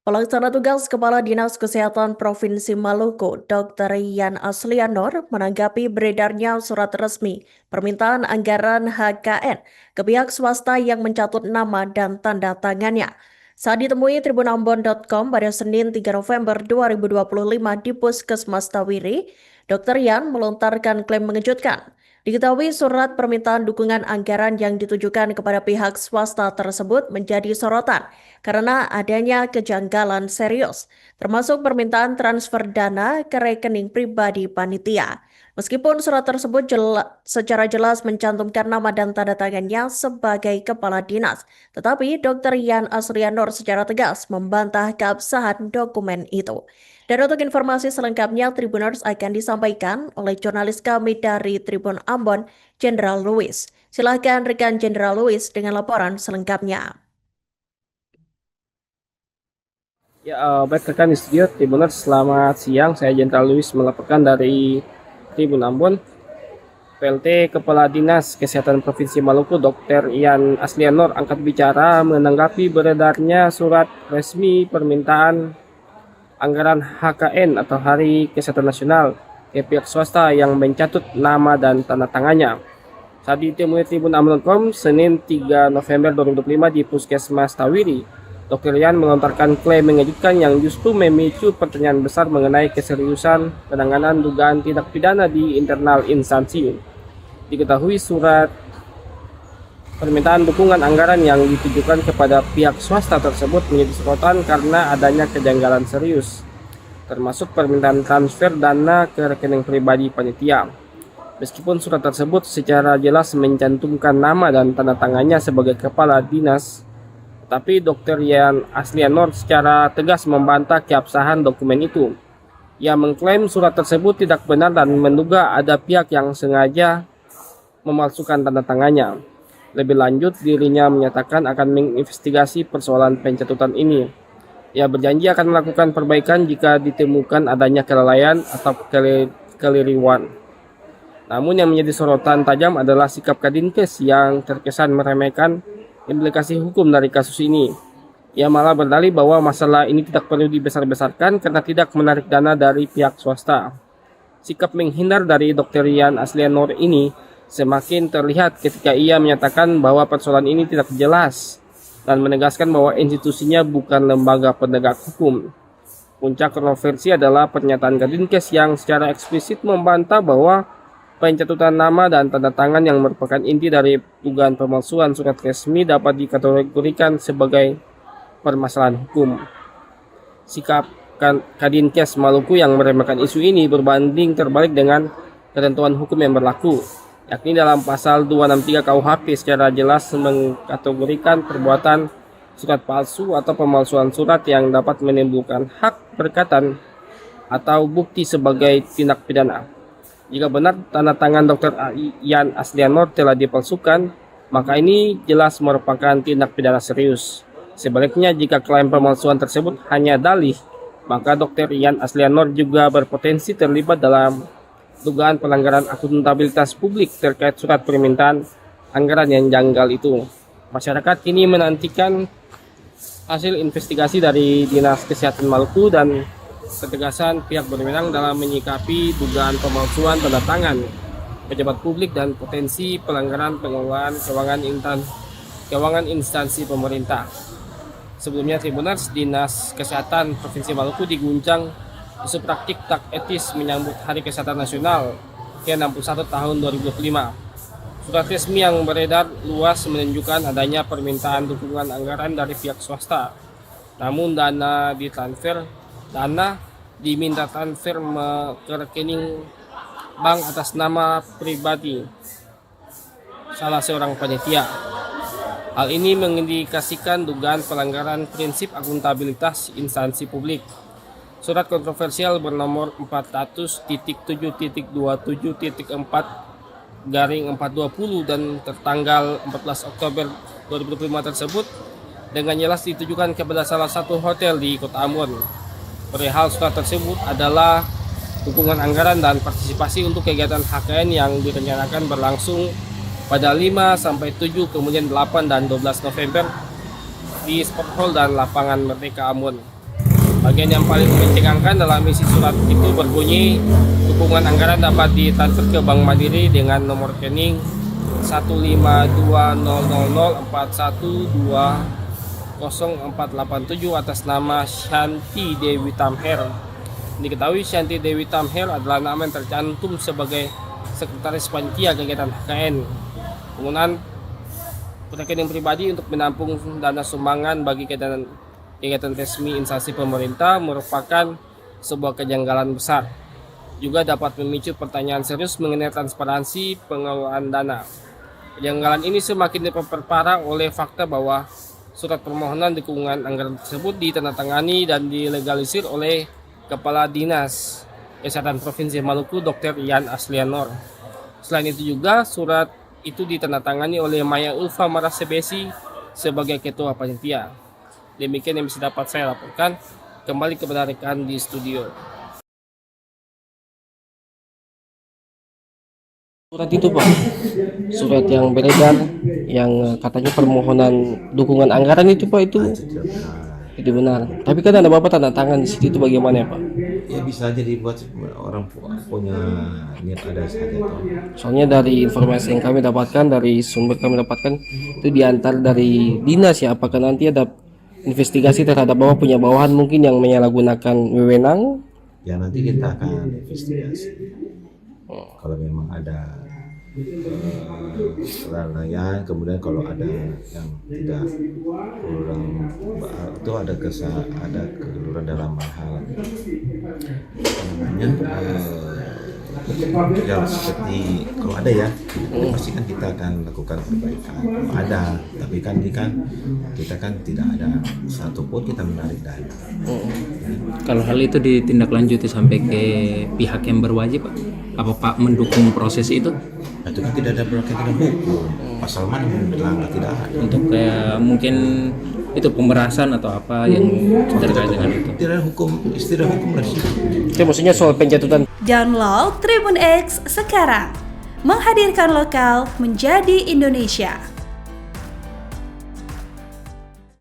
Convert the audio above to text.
Pelaksana tugas Kepala Dinas Kesehatan Provinsi Maluku, Dr. Yan Aslianor, menanggapi beredarnya surat resmi permintaan anggaran HKN ke pihak swasta yang mencatut nama dan tanda tangannya. Saat ditemui tribunambon.com pada Senin 3 November 2025 di Puskesmas Tawiri, Dr. Yan melontarkan klaim mengejutkan. Diketahui surat permintaan dukungan anggaran yang ditujukan kepada pihak swasta tersebut menjadi sorotan karena adanya kejanggalan serius, termasuk permintaan transfer dana ke rekening pribadi panitia. Meskipun surat tersebut secara jelas mencantumkan nama dan tanda tangannya sebagai kepala dinas, tetapi Dr. Yan Asrianor secara tegas membantah keabsahan dokumen itu. Dan untuk informasi selengkapnya, Tribuners akan disampaikan oleh jurnalis kami dari Tribun Ambon, Jenderal Louis. Silahkan rekan Jenderal Louis dengan laporan selengkapnya. Ya, baik rekan di studio Tribuners, selamat siang. Saya Jenderal Louis melaporkan dari Tribun Ambon. PLT Kepala Dinas Kesehatan Provinsi Maluku, Dr. Yan Aslianor angkat bicara menanggapi beredarnya surat resmi permintaan anggaran HKN atau Hari Kesehatan Nasional ke pihak swasta yang mencatut nama dan tanda tangannya. Saat ditemui Tribun Ambon.com Senin 3 November 2025 di Puskesmas Tawiri, Dr. Yan melontarkan klaim mengejutkan yang justru memicu pertanyaan besar mengenai keseriusan penanganan dugaan tindak pidana di internal instansi. Diketahui surat permintaan dukungan anggaran yang ditujukan kepada pihak swasta tersebut menjadi sorotan karena adanya kejanggalan serius, termasuk permintaan transfer dana ke rekening pribadi panitia. Meskipun surat tersebut secara jelas mencantumkan nama dan tanda tangannya sebagai kepala dinas, tapi Dr. Yan Aslianor secara tegas membantah keabsahan dokumen itu. Ia mengklaim surat tersebut tidak benar dan menduga ada pihak yang sengaja memalsukan tanda tangannya. Lebih lanjut, dirinya menyatakan akan menginvestigasi persoalan pencatutan ini. Ia berjanji akan melakukan perbaikan jika ditemukan adanya kelalaian atau keliriwan. Namun yang menjadi sorotan tajam adalah sikap Kadinkes yang terkesan meremehkan implikasi hukum dari kasus ini. Ia malah berdalih bahwa masalah ini tidak perlu dibesar-besarkan karena tidak menarik dana dari pihak swasta. Sikap menghindar dari Dr. Yan Aslianor ini semakin terlihat ketika ia menyatakan bahwa persoalan ini tidak jelas dan menegaskan bahwa institusinya bukan lembaga penegak hukum. Puncak kontroversi adalah pernyataan Kadinkes yang secara eksplisit membantah bahwa pencatutan nama dan tanda tangan yang merupakan inti dari dugaan pemalsuan surat resmi dapat dikategorikan sebagai permasalahan hukum. Sikap Kadinkes Maluku yang meremehkan isu ini berbanding terbalik dengan ketentuan hukum yang berlaku, yakni dalam pasal 263 KUHP secara jelas mengkategorikan perbuatan surat palsu atau pemalsuan surat yang dapat menimbulkan hak perkatan atau bukti sebagai tindak pidana. Jika benar tanda tangan Dr. Yan Aslianor telah dipalsukan, maka ini jelas merupakan tindak pidana serius. Sebaliknya, jika klaim pemalsuan tersebut hanya dalih, maka Dr. Yan Aslianor juga berpotensi terlibat dalam dugaan pelanggaran akuntabilitas publik terkait surat permintaan anggaran yang janggal itu. Masyarakat kini menantikan hasil investigasi dari Dinas Kesehatan Maluku dan ketegasan pihak berwenang dalam menyikapi dugaan pemalsuan tanda tangan pejabat publik dan potensi pelanggaran pengelolaan keuangan instansi pemerintah. Sebelumnya, Tribuners, Dinas Kesehatan Provinsi Maluku diguncang isu praktik tak etis menyambut Hari Kesehatan Nasional ke-61 tahun 2025. Surat resmi yang beredar luas menunjukkan adanya permintaan dukungan anggaran dari pihak swasta. Namun dana diminta transfer ke rekening bank atas nama pribadi salah seorang panitia. Hal ini mengindikasikan dugaan pelanggaran prinsip akuntabilitas instansi publik. Surat kontroversial bernomor 400.27.27.4/420 dan tertanggal 14 Oktober 2025 tersebut dengan jelas ditujukan kepada salah satu hotel di Kota Ambon. Perihal surat tersebut adalah dukungan anggaran dan partisipasi untuk kegiatan HKN yang direncanakan berlangsung pada 5 sampai 7 kemudian 8 dan 12 November di Sport Hall dan Lapangan Merdeka Ambon. Bagian yang paling mencengangkan dalam isi surat itu berbunyi dukungan anggaran dapat ditransfer ke Bank Mandiri dengan nomor rekening 1520041200487 atas nama Shanti Dewi Tamher. Diketahui Shanti Dewi Tamher adalah nama yang tercantum sebagai Sekretaris Panitia Kegiatan HKN. Penggunaan rekening pribadi untuk menampung dana sumbangan bagi kegiatan resmi instansi pemerintah merupakan sebuah kejanggalan besar. Juga dapat memicu pertanyaan serius mengenai transparansi pengelolaan dana. Kejanggalan ini semakin diperparah oleh fakta bahwa surat permohonan dukungan anggaran tersebut ditandatangani dan dilegalisir oleh Kepala Dinas Kesehatan Provinsi Maluku Dr. Yan Aslianor. Selain itu juga surat itu ditandatangani oleh Maya Ulfa Marasebesi sebagai Ketua Panitia. Demikian yang bisa dapat saya laporkan. Kembali kepada rekan di studio. Surat itu Pak, surat yang beredar yang katanya permohonan dukungan anggaran itu Pak, itu benar. Tapi kan ada Bapak tanda tangan di situ, itu bagaimana ya Pak? Ya bisa aja dibuat orang punya niat ada saja toh. Soalnya dari informasi yang kami dapatkan, dari sumber kami dapatkan itu diantar dari dinas ya. Apakah nanti ada investigasi terhadap Bapak punya bawahan mungkin yang menyalahgunakan wewenang? Ya nanti kita akan investigasi. Kalau memang ada kelalaian, kemudian kalau ada yang tidak kurang itu ada kekeliruan dalam hal ya seperti kalau ada ya pasti kan kita akan lakukan perbaikan kalau ada, tapi kan ini kan kita kan tidak ada satupun kita menarik dana. Kalau hal itu ditindaklanjuti sampai ke pihak yang berwajib, Pak, apa Pak mendukung proses itu? Nah, itu kan tidak ada berkaitan dengan hukum. Pasal mana yang dilanggar, tidak ada. Untuk kayak mungkin itu pemerasan atau apa yang terkait dengan itu? Tidak ada hukum, istilah hukum dari situ. Itu maksudnya soal penjatuhan. Download Tribun X sekarang. Menghadirkan lokal menjadi Indonesia.